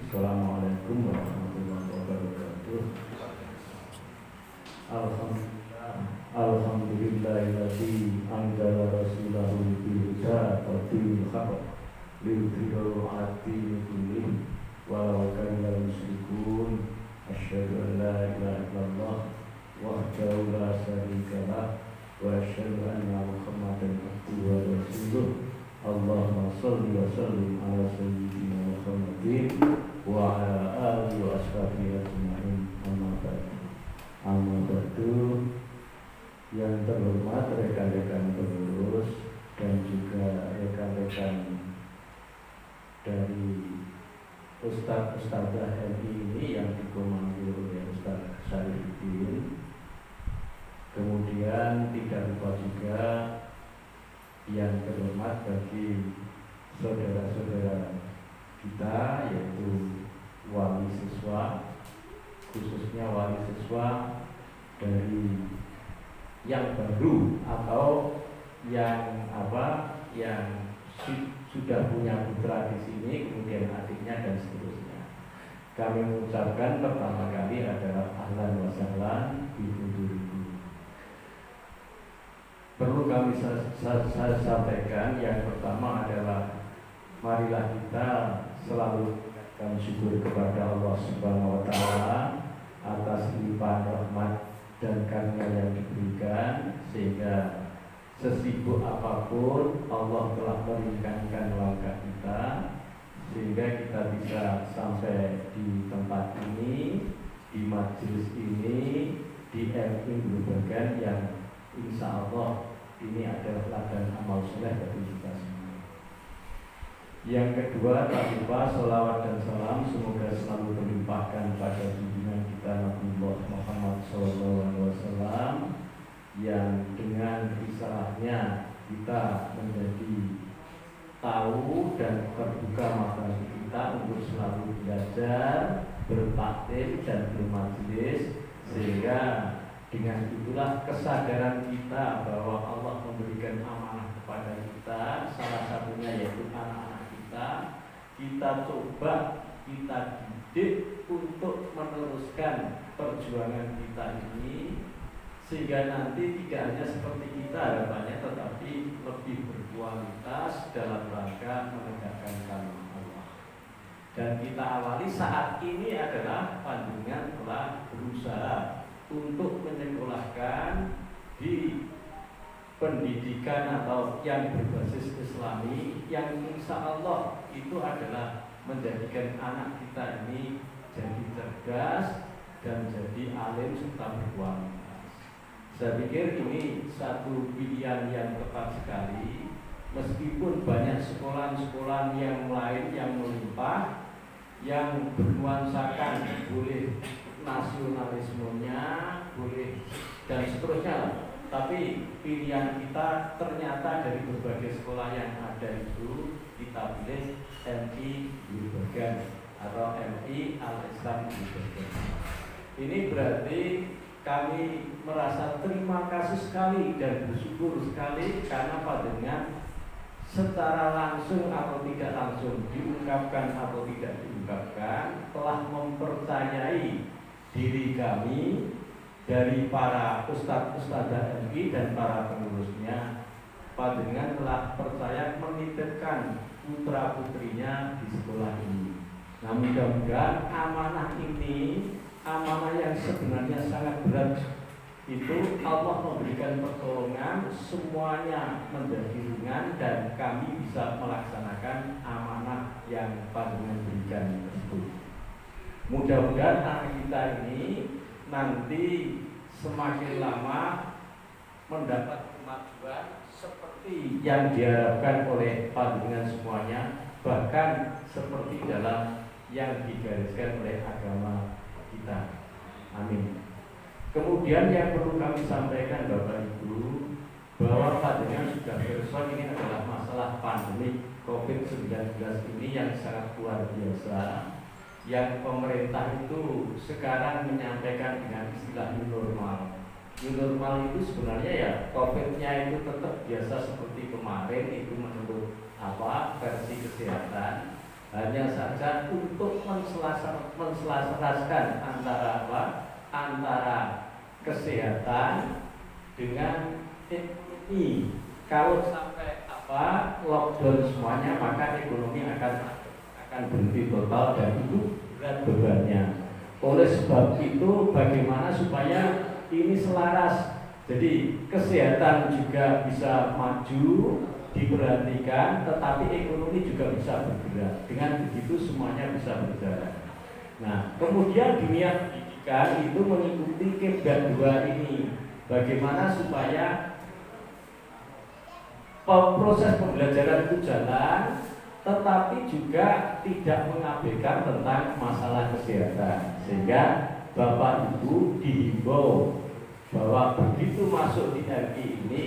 Assalamualaikum warahmatullahi wabarakatuh. Alhamdulillahilladzi anzala rasulahu bil huda wa dinil haqq liyudhhirahu 'ala dini kullih walau karihal musyrikun. Asyhadu an la ilaha illallah wahdahu la syarika lah wa asyhadu anna Muhammadan abduhu wa rasuluh. Allahumma shalli wa sallim ala sayyidina Muhammadin wa ala alihi wa ashabihi ajma'in. Amma ba'du. Yang terhormat rekan-rekan pengurus dan juga rekan-rekan dari Ustaz-Ustadzah MI ini yang dikomando oleh Ustaz Syarifuddin. Kemudian tidak lupa juga yang terhormat bagi saudara-saudara kita, yaitu wali siswa, khususnya wali siswa dari yang baru atau yang sudah punya putra di sini, kemudian adiknya dan seterusnya. Kami mengucapkan pertama kali adalah ahlan wa sahlan bi hudurikum. Perlu kami saya sampaikan, yang pertama adalah marilah kita selalu mengucapkan syukur kepada Allah Subhanahu wa taala atas limpahan rahmat dan karunia yang diberikan, sehingga sesibuk apapun Allah telah meringankan langkah kita sehingga kita bisa sampai di tempat ini, di majelis ini, di MI Grobogan yang insya Allah ini adalah ladang amal soleh bagi kita semua. Yang kedua, tak lupa sholawat dan salam semoga selalu terlimpahkan pada junjungan kita Nabi Muhammad SAW, yang dengan risalahnya kita menjadi tahu dan terbuka mata kita untuk selalu belajar, bertaklim dan bermajelis, sehingga dengan itulah kesadaran kita bahwa Allah memberikan amanah kepada kita, salah satunya yaitu anak-anak kita. Kita coba, kita didik untuk meneruskan perjuangan kita ini, sehingga nanti tidak hanya seperti kita harapannya, tetapi lebih berkualitas dalam rangka menegakkan kalimat Allah. Dan kita awali saat ini adalah panjenengan telah berusaha untuk menyekolahkan di pendidikan atau yang berbasis Islami, yang insya Allah itu adalah menjadikan anak kita ini jadi cerdas dan jadi alim serta berkualitas. Saya pikir ini satu pilihan yang tepat sekali, meskipun banyak sekolah-sekolah yang lain yang melimpah, yang bernuansakan boleh nasionalismenya, boleh dan seterusnya, tapi pilihan kita ternyata dari berbagai sekolah yang ada itu kita pilih MI Grobogan atau MI Al-Islam Grobogan. Ini berarti kami merasa terima kasih sekali dan bersyukur sekali karena panjenengan secara langsung atau tidak langsung, diungkapkan atau tidak diungkapkan, telah mempercayai diri kami dari para ustadz-ustadzah MI dan para pengurusnya. Panjenengan telah percaya menitipkan putra-putrinya di sekolah ini. Nah, mudah-mudahan amanah ini, amanah yang sebenarnya sangat berat itu, Allah memberikan pertolongan, semuanya menjadi ringan dan kami bisa melaksanakan amanah yang panjenengan berikan tersebut. Mudah-mudahan anak kita ini nanti semakin lama mendapat kemajuan seperti yang diharapkan oleh panjenengan semuanya, bahkan seperti dalam yang digariskan oleh agama kita. Amin. Kemudian yang perlu kami sampaikan Bapak Ibu, bahwa panjenengan sudah berson, ini adalah masalah pandemi COVID-19 ini yang sangat luar biasa, yang pemerintah itu sekarang menyampaikan dengan istilah new normal. New normal itu sebenarnya ya COVID-nya itu tetap biasa seperti kemarin, itu menurut versi kesehatan. hanya saja untuk menselaraskan antara apa? Antara kesehatan dengan ekonomi. Kalau sampai apa lockdown semuanya, maka ekonomi akan berhenti total dan itu berat bebannya. Oleh sebab itu, bagaimana supaya ini selaras? Jadi kesehatan juga bisa maju, diperhatikan, tetapi ekonomi juga bisa bergerak. Dengan begitu semuanya bisa berjalan. Nah, kemudian dunia pendidikan itu mengikuti kiblat dua ini. Bagaimana supaya proses pembelajaran itu jalan, tetapi juga tidak mengabaikan tentang masalah kesehatan. Sehingga Bapak Ibu dihimbau bahwa begitu masuk di RI ini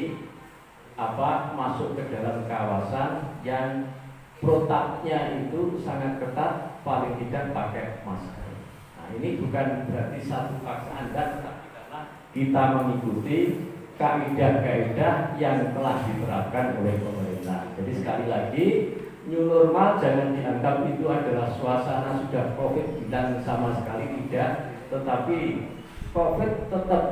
masuk ke dalam kawasan yang protapnya itu sangat ketat, paling tidak pakai masker. Nah, ini bukan berarti satu paksaan, tetapi karena kita mengikuti kaidah-kaidah yang telah diterapkan oleh pemerintah. Jadi sekali lagi, new normal jangan dianggap itu adalah suasana sudah COVID, dan sama sekali tidak. Tetapi COVID tetap,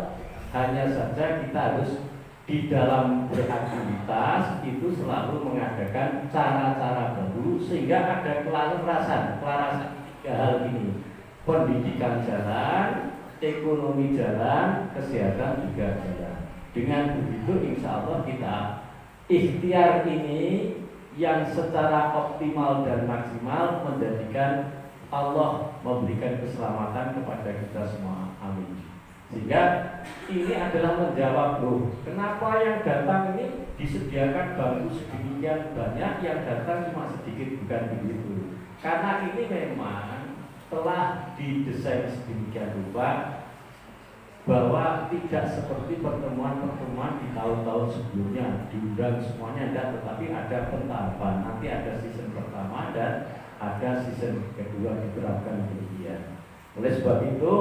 hanya saja kita harus di dalam beraktivitas itu selalu mengadakan cara-cara baru sehingga ada kelarasan tiga hal ini: pendidikan jalan, ekonomi jalan, kesehatan juga jalan. Dengan begitu insya Allah kita ikhtiar ini yang secara optimal dan maksimal menjadikan Allah memberikan keselamatan kepada kita semua. Amin. Sehingga ini adalah menjawab, loh, kenapa yang datang ini disediakan bangku sedemikian banyak, yang datang cuma sedikit? Bukan begitu. Karena ini memang telah didesain sedemikian rupa bahwa tidak seperti pertemuan-pertemuan di tahun-tahun sebelumnya diundang semuanya, tetapi ada pentahapan. Nanti ada season pertama dan ada season kedua, diterapkan demikian. Oleh sebab itu,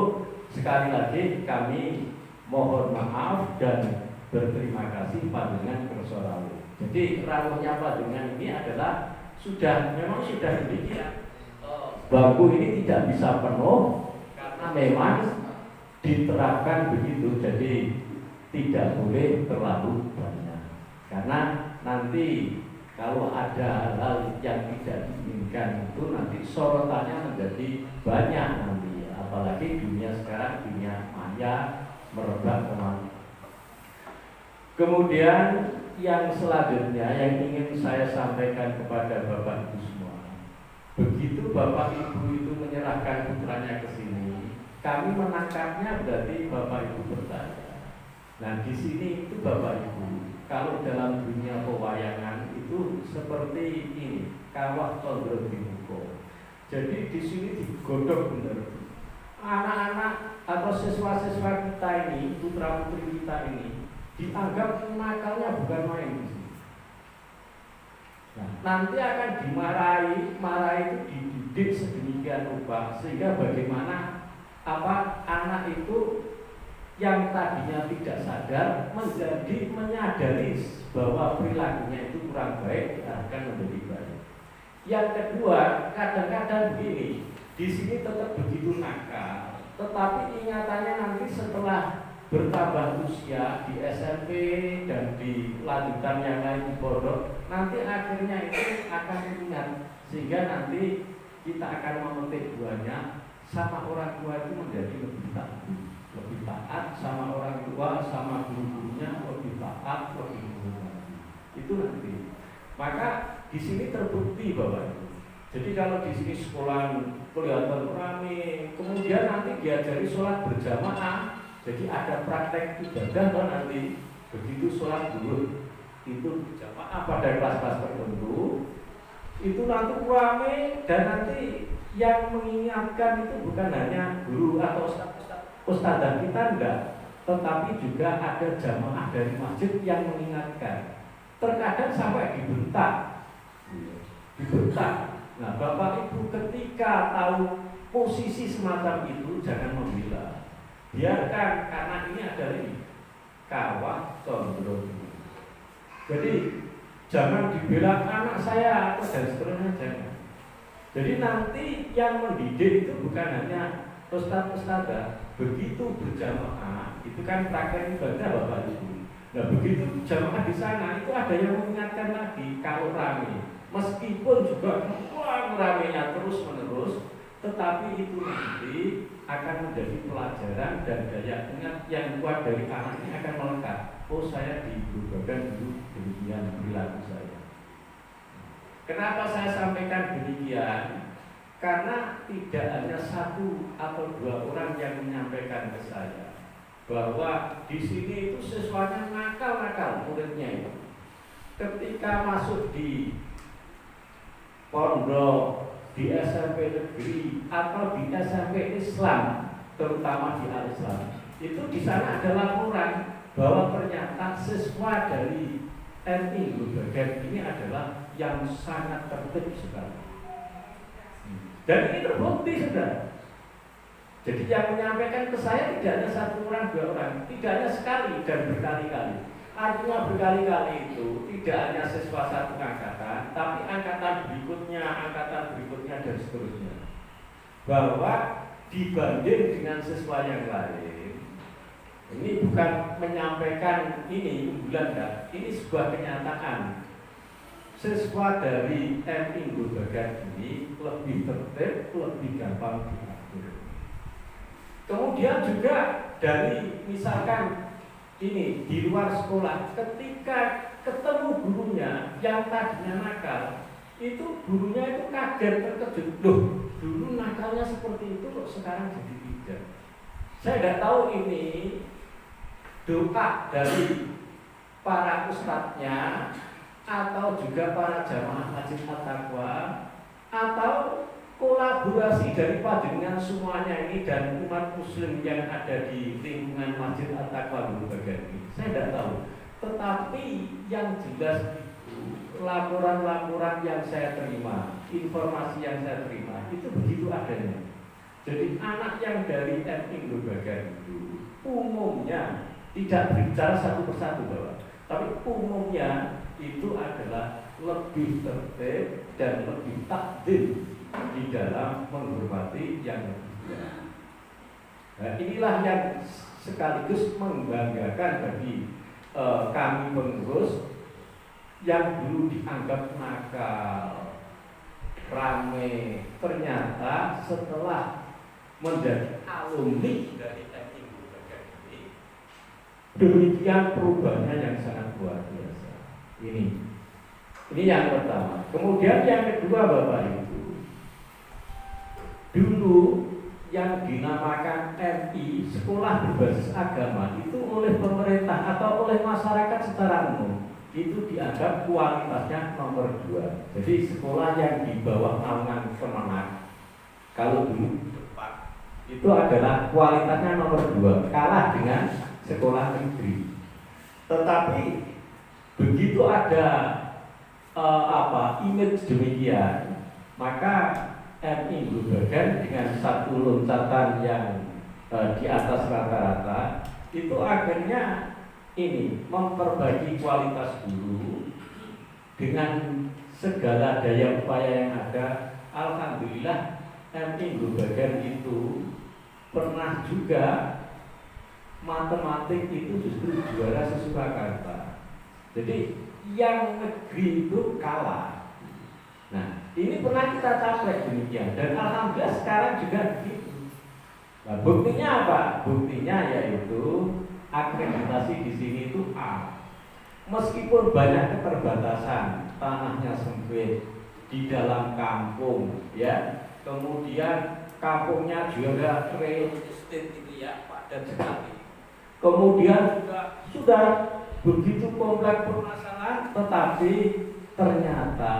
sekali lagi kami mohon maaf dan berterima kasih panjenengan kersa rawuh. Jadi rawuhnya panjenengan ini adalah memang sudah demikian. Bangku ini tidak bisa penuh karena memang diterapkan begitu, jadi tidak boleh terlalu banyak. Karena nanti kalau ada hal yang tidak diinginkan itu nanti sorotannya menjadi banyak nanti, apalagi dunia sekarang, dunia maya merebak kemana. Kemudian yang selanjutnya yang ingin saya sampaikan kepada Bapak Ibu semua, begitu Bapak Ibu itu menyerahkan putranya ke sini, kami menangkapnya berarti Bapak Ibu bertanya. Nah, di sini itu Bapak Ibu, kalau dalam dunia pewayangan itu seperti ini, kawah condro dibuka. Jadi di sini digodok benar. Anak-anak atau siswa-siswa kita ini, putra-putri kita ini, dianggap nakalnya bukan main di sini. Nah, nanti akan marahi itu dididik sedemikian rupa sehingga bagaimana anak itu yang tadinya tidak sadar menjadi menyadari bahwa perilakunya itu kurang baik, diarahkan menjadi baik. Yang kedua, kadang-kadang begini, di sini tetap begitu nakal, tetapi ingatannya nanti setelah bertambah usia di SMP dan di lanjutan yang lain di pondok, nanti akhirnya itu akan ingat, sehingga nanti kita akan memetik buahnya. Sama orang tua itu menjadi lebih taat sama orang tua, sama guru-gurunya lebih taat, lebih menghormati. Itu nanti. Maka di sini terbukti Bapak Ibu. Jadi kalau di sini sekolah kelihatan ramai, kemudian nanti diajari sholat berjamaah, jadi ada praktek ibadah nanti. Begitu sholat dulu itu berjamaah pada kelas-kelas tertentu, itu nanti ramai dan nanti yang mengingatkan itu bukan hanya guru atau ustadzah kita, enggak, tetapi juga ada jamaah dari masjid yang mengingatkan. Terkadang sampai dibentak. Nah, Bapak Ibu ketika tahu posisi semacam itu jangan membela. Biarkan, karena ini adalah kawah condro. Jadi jangan dibela anak saya atau dan seterusnya, jangan. Jadi nanti yang mendidik itu bukan hanya ustadz-ustadzah, begitu berjamaah itu kan praktek ibadah Bapak Ibu. Nah begitu jamaah di sana itu ada yang mengingatkan lagi kalau rame, meskipun juga ramenya terus menerus, tetapi itu nanti akan menjadi pelajaran dan daya ingat yang kuat dari anak ini akan melekat. Oh saya di Grobogan dulu demikian perilaku saya. Kenapa saya sampaikan demikian? Karena tidak hanya satu atau dua orang yang menyampaikan ke saya bahwa di sini itu siswanya nakal-nakal muridnya itu. Ketika masuk di pondok, di SMP negeri atau di SMP Islam, terutama di Al-Islam, itu di sana ada laporan bahwa ternyata siswa dari MI Grobogan ini adalah yang sangat tertib sekali. Dan ini terbukti sudah. Jadi yang menyampaikan ke saya tidak hanya satu orang, dua orang, tidak hanya sekali dan berkali-kali. Artinya berkali-kali itu tidak hanya siswa satu angkatan, tapi angkatan berikutnya dan seterusnya. Bahwa dibanding dengan siswa yang lain, ini bukan menyampaikan ini unggulan kan, ini sebuah kenyataan. Siswa dari MI Grobogan ini lebih tertib, lebih gampang diatur. Kemudian juga dari misalkan ini di luar sekolah, ketika ketemu gurunya yang tadinya nakal, itu gurunya itu kaget, terkejut, loh dulu nakalnya seperti itu kok sekarang jadi tidak. Saya tidak tahu ini doa dari para ustadznya atau juga para jamaah Masjid At-Taqwa atau kolaborasi dari panjenengan semuanya ini dan umat muslim yang ada di lingkungan Masjid At-Taqwa Grobogan ini. Saya tidak tahu. Tetapi yang jelas itu laporan-laporan yang saya terima, informasi yang saya terima itu begitu adanya. Jadi anak yang dari MI Grobogan itu umumnya tidak berbicara satu persatu Bapak, tapi umumnya itu adalah lebih tertib dan lebih takdim di dalam menghormati yang lebih tua. Nah, inilah yang sekaligus membanggakan bagi kami pengurus yang dulu dianggap nakal, rame, ternyata setelah menjadi alumni dari MI Grobogan ini, demikian perubahannya yang sangat luar biasa. Ini yang pertama. Kemudian yang kedua Bapak Ibu, dulu yang dinamakan MI sekolah berbasis agama itu oleh pemerintah atau oleh masyarakat secara umum itu dianggap kualitasnya nomor 2. Jadi sekolah yang di bawah naungan Kemenak kalau dulu itu adalah kualitasnya nomor 2, kalah dengan sekolah negeri. Tetapi begitu ada image demikian, maka MI Grobogan dengan satu loncatan yang di atas rata-rata itu akhirnya ini memperbaiki kualitas guru dengan segala daya upaya yang ada. Alhamdulillah MI Grobogan itu pernah juga matematik itu justru juara se-Surakarta. Jadi yang negeri itu kalah. Nah, ini pernah kita capai demikian dan alhamdulillah sekarang juga begitu. Nah, buktinya apa? Buktinya yaitu akreditasi di sini itu A. Meskipun banyak keterbatasan, tanahnya sempit, di dalam kampung, ya. Kemudian kampungnya juga real estate itu ya, padat sekali. Kemudian juga sudah begitu kompleks permasalahan, tetapi ternyata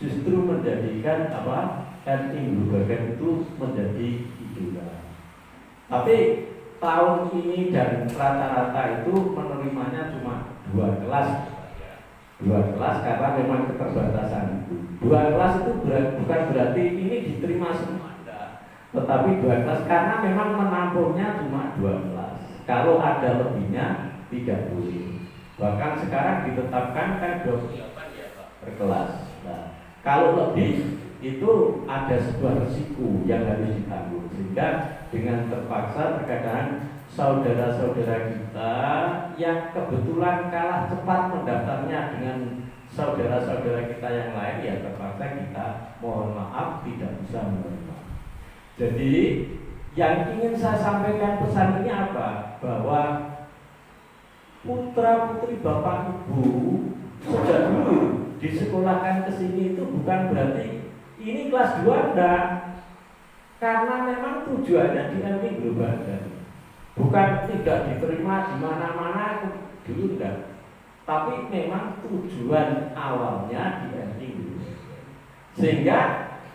justru menjadikan MI Grobogan itu menjadi idola. Tapi tahun ini dan rata-rata itu menerimanya cuma 2 kelas. 2 kelas karena memang keterbatasan itu. 2 kelas itu bukan berarti ini diterima semua, tetapi 2 kelas karena memang menampungnya cuma 2 kelas. Kalau ada lebihnya tidak boleh. Bahkan sekarang ditetapkan kan 28 ya Pak per kelas. Nah, kalau lebih itu ada sebuah resiko yang harus ditanggung, sehingga dengan terpaksa terkadang saudara-saudara kita yang kebetulan kalah cepat mendaftarnya dengan saudara-saudara kita yang lain, ya terpaksa kita mohon maaf tidak bisa menerima. Jadi yang ingin saya sampaikan pesan ini apa? Bahwa putra putri bapak ibu sejak dulu disekolahkan ke sini itu bukan berarti ini kelas 2 enggak. Karena memang tujuannya di LP Global, bukan tidak diterima di mana-mana dulu enggak. Tapi memang tujuan awalnya di LP Global. Sehingga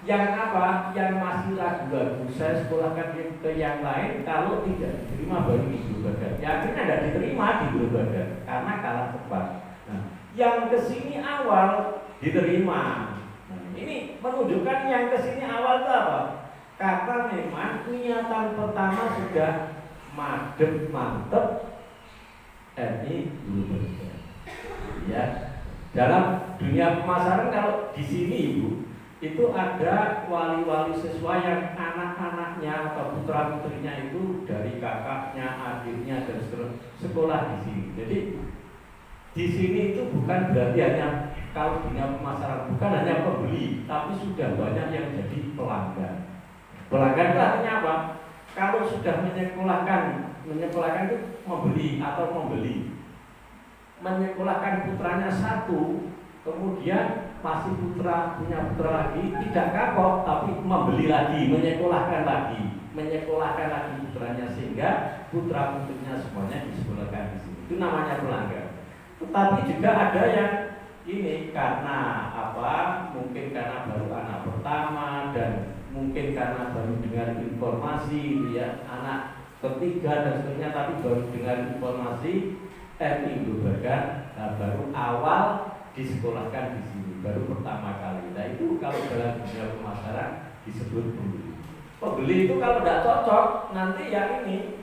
yang apa? Yang masih ragu-ragu saya sekolahkan ke yang lain, kalau tidak diterima baru di Global. Yakin tidak diterima di Global karena kalah cepat. Nah, yang kesini awal diterima. Nah, ini menunjukkan yang kesini awal itu apa? Karena memang niatan pertama sudah mantep ini Global. Ya, dalam dunia pemasaran kalau di sini Ibu itu ada wali-wali siswa yang anak-anaknya atau putra-putrinya itu dari kakaknya, adiknya dan seterusnya sekolah di sini. Jadi di sini itu bukan berarti hanya kalau dunia pemasaran bukan hanya pembeli, tapi sudah banyak yang jadi pelanggan. Pelanggan itu artinya apa? Kalau sudah menyekolahkan itu membeli atau membeli. Menyekolahkan putranya satu, kemudian masih punya putra lagi, tidak kapok tapi membeli lagi, menyekolahkan lagi putranya, sehingga putra putrinya semuanya disekolahkan di sini. Itu namanya pelanggan. Tetapi juga ada yang ini karena apa? Mungkin karena baru anak pertama dan mungkin karena baru dengar informasi ya, anak ketiga dan seterusnya, tapi baru dengar informasi Global baru awal disekolahkan di sini, baru pertama kali. Nah itu kalau dalam dunia pemasaran disebut pembeli. Pembeli itu kalau tidak cocok nanti ya ini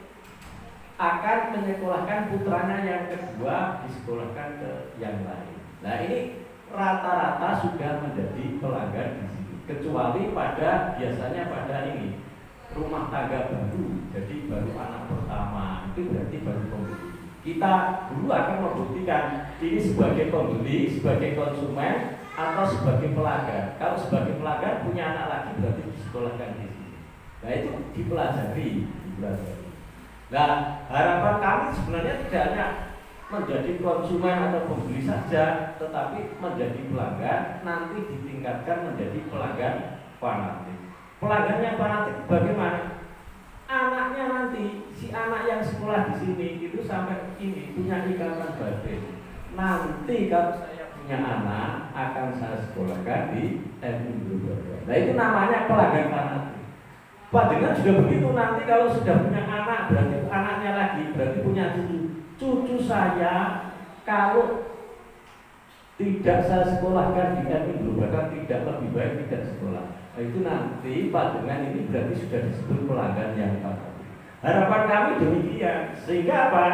akan menyekolahkan putranya yang kedua disekolahkan ke yang lain. Nah ini rata-rata sudah menjadi pelanggan di sini, kecuali biasanya pada ini rumah tangga baru, jadi baru anak pertama itu berarti baru pembeli. Kita dulu akan membuktikan ini sebagai pembeli, sebagai konsumen, atau sebagai pelanggan. Kalau sebagai pelanggan punya anak lagi berarti disekolahkan di sini. Nah itu dipelajari. Nah harapan kami sebenarnya tidak hanya menjadi konsumen atau pembeli saja, tetapi menjadi pelanggan, nanti ditingkatkan menjadi pelanggan fanatik. Pelanggannya fanatik bagaimana? Anaknya nanti, si anak yang sekolah di sini itu sampai ini punya ikatan batin. Nanti kalau saya punya anak akan saya sekolahkan di MI Global. Nah itu namanya pelanggan fanatik. Padahal juga begitu, nanti kalau sudah punya anak berarti anaknya lagi berarti punya cucu. Cucu saya kalau tidak saya sekolahkan di MI Global tidak lebih baik tidak sekolah. Nah, itu nanti Pak dengan ini berarti sudah disebut pelanggan yang fanatik. Harapan kami demikian, sehingga apa?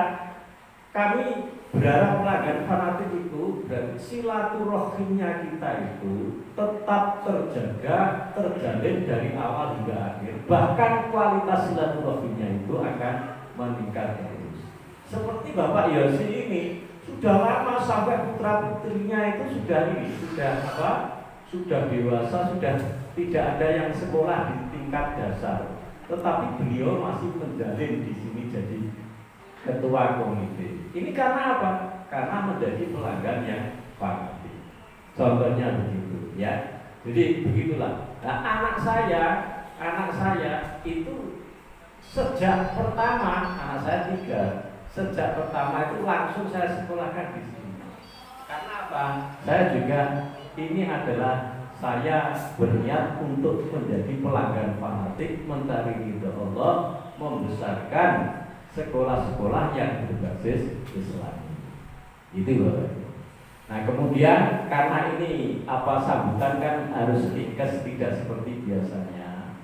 Kami berharap pelanggan fanatik itu berarti silaturahimnya kita itu tetap terjaga, terjalin dari awal hingga akhir. Bahkan kualitas silaturahimnya itu akan meningkat terus. Seperti Bapak Yosi ini sudah lama sampai putra putrinya itu sudah dewasa, sudah tidak ada yang sekolah di tingkat dasar, tetapi beliau masih menjalin di sini jadi ketua komite. Ini karena apa? Karena menjadi pelanggan yang fanatik. Contohnya begitu, ya. Jadi begitulah. Nah, anak saya itu sejak pertama, anak saya 3, sejak pertama itu langsung saya sekolahkan di sini. Karena apa? Saya juga ini adalah saya berniat untuk menjadi pelanggan fanatik, mencari ridha Allah, membesarkan sekolah-sekolah yang berbasis Islam. Itu Bapak. Nah kemudian karena ini sambutan kan harus ringkas, tidak seperti biasanya.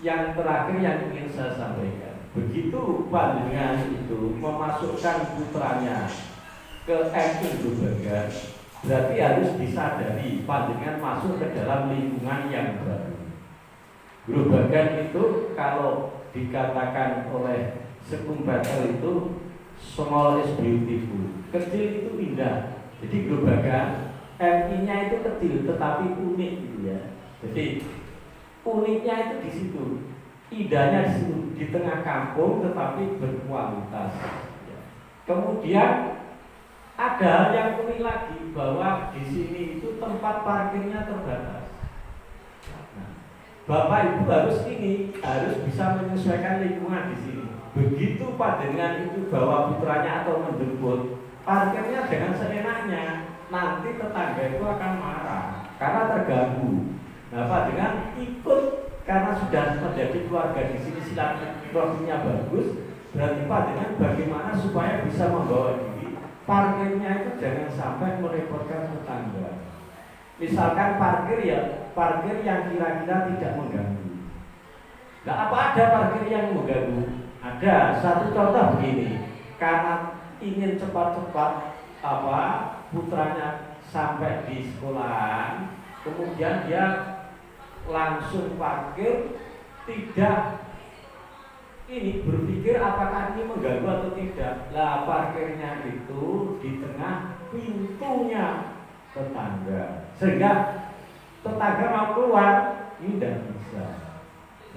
Yang terakhir yang ingin saya sampaikan, begitu panjenengan itu memasukkan putranya ke MI Global, Berarti harus disadari panjenengan masuk ke dalam lingkungan yang baru. Grobagan itu kalau dikatakan oleh Schumpeter itu small is beautiful, kecil itu indah. Jadi grobagan MI-nya itu kecil tetapi unik gitu ya. Jadi uniknya itu di situ, indahnya di situ, di tengah kampung tetapi berkualitas. Kemudian ada hal yang unik lagi bahwa di sini itu tempat parkirnya terbatas. Nah, Bapak Ibu harus bisa menyesuaikan lingkungan di sini. Begitu panjenengan itu bawa putranya atau menjemput, parkirnya dengan seenaknya, nanti tetangga itu akan marah karena terganggu. Nah, panjenengan ikut karena sudah menjadi keluarga di sini, silaturahminya bagus. Berarti panjenengan bagaimana supaya bisa membawa diri parkirnya itu jangan sampai merepotkan tetangga. Misalkan parkir yang kira-kira tidak mengganggu. Nah, apa ada parkir yang mengganggu? Ada. Satu contoh begini, karena ingin cepat-cepat putranya sampai di sekolah, kemudian dia langsung parkir, tidak berpikir apakah ini mengganggu atau tidak. Lah, parkirnya itu di tengah pintunya tetangga, sehingga tetangga mau keluar ini tidak bisa.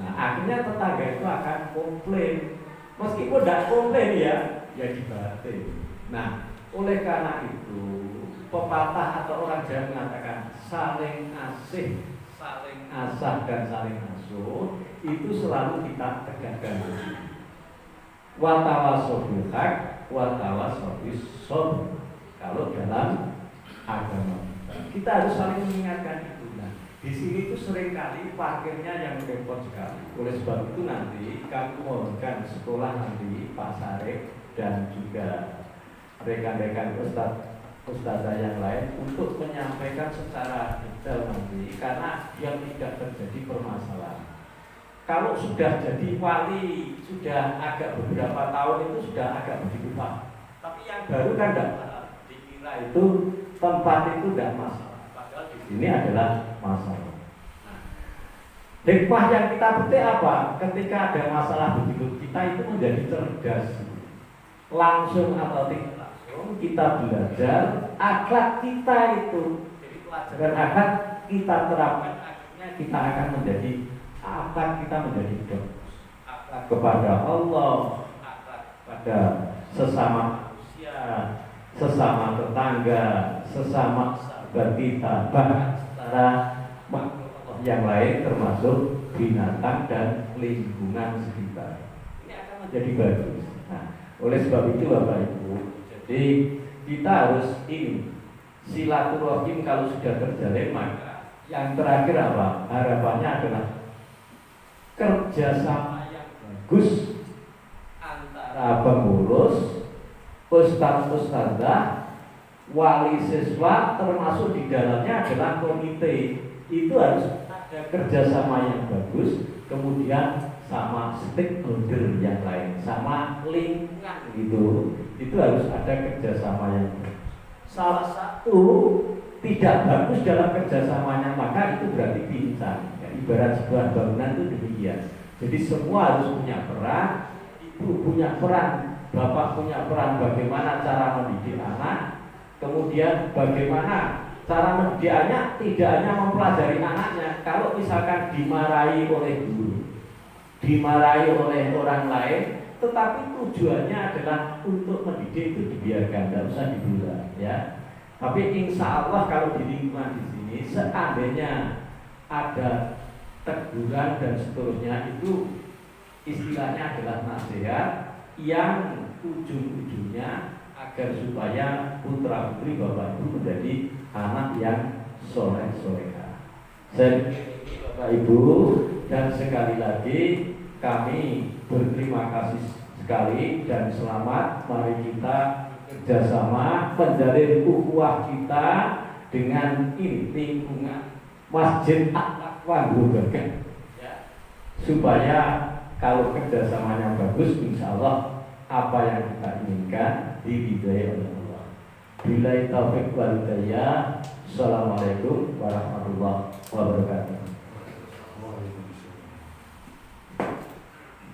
Nah, akhirnya tetangga itu akan komplain. Meskipun tidak komplain ya dibanting. Nah, oleh karena itu pepatah atau orang Jawa mengatakan saling asah dan saling asuh itu selalu kita tegakkan. Wa tawassaw bil haq wa tawassaw bis sabr. Kalau dalam agama kita harus saling mengingatkan itu. Nah, di sini itu seringkali parkirnya yang repot sekali. Oleh sebab itu nanti kami mohonkan sekolah nanti Pak Sarek dan juga rekan-rekan ustazah yang lain untuk menyampaikan secara detail nanti, karena yang tidak terjadi permasalahan. Kalau sudah jadi wali, sudah agak beberapa tahun itu sudah agak begitu Pak. Tapi yang baru kan tidak dikira itu tempat itu tidak masalah. Padahal di sini adalah masalah. Nah, hikmah yang kita petik apa? Ketika ada masalah begitu, kita itu menjadi cerdas. Langsung atau tidak langsung kita belajar akhlak kita itu. Jadi pelajaran akhlak kita terapkan, akhirnya kita akan menjadi akhlak kita menjadi bagus. Akhlak kepada Allah, akhlak pada sesama manusia, sesama tetangga, sesama sahabat kita, bahkan secara makhluk yang lain termasuk binatang dan lingkungan sekitar. Ini akan menjadi bagus. Nah, oleh sebab itu Bapak Ibu, jadi kita harus silaturahim kalau sudah terjalin, maka yang terakhir apa? Harapannya adalah kerjasama yang bagus antara pengurus, ustadz-ustadzah, wali siswa, termasuk di dalamnya adalah komite. Itu harus ada kerjasama yang bagus, kemudian sama stakeholder yang lain, sama lingkungan gitu. Itu harus ada kerjasama yang bagus. Salah satu tidak bagus dalam kerjasamanya, maka itu berarti pincang. Ya, ibarat sebuah bangunan itu demikian. Jadi semua harus punya peran, ibu punya peran, bapak punya peran bagaimana cara mendidik anak, kemudian bagaimana cara mendidik anak, tidak hanya mempelajari anaknya. Kalau misalkan dimarahi oleh guru, dimarahi oleh orang lain, tetapi tujuannya adalah untuk mendidik, itu dibiarkan, tidak usah dibela, ya. Tapi insya Allah kalau di lingkungan di sini, seandainya ada teguran dan seterusnya, itu istilahnya adalah nasihat yang ujung-ujungnya agar supaya putra putri bapak ibu menjadi anak yang soleh-soleha. Saya Bapak Ibu, dan sekali lagi kami berterima kasih sekali dan selamat. Mari kita kerjasama menjalin ukhuwah kita dengan ini lingkungan Masjid At-Taqwa Grobagan, ya, supaya kalau kerjasamanya bagus, insya Allah apa yang kita inginkan diridhai oleh Allah. Billahi taufiq wal hidayah. Assalamualaikum warahmatullahi wabarakatuh.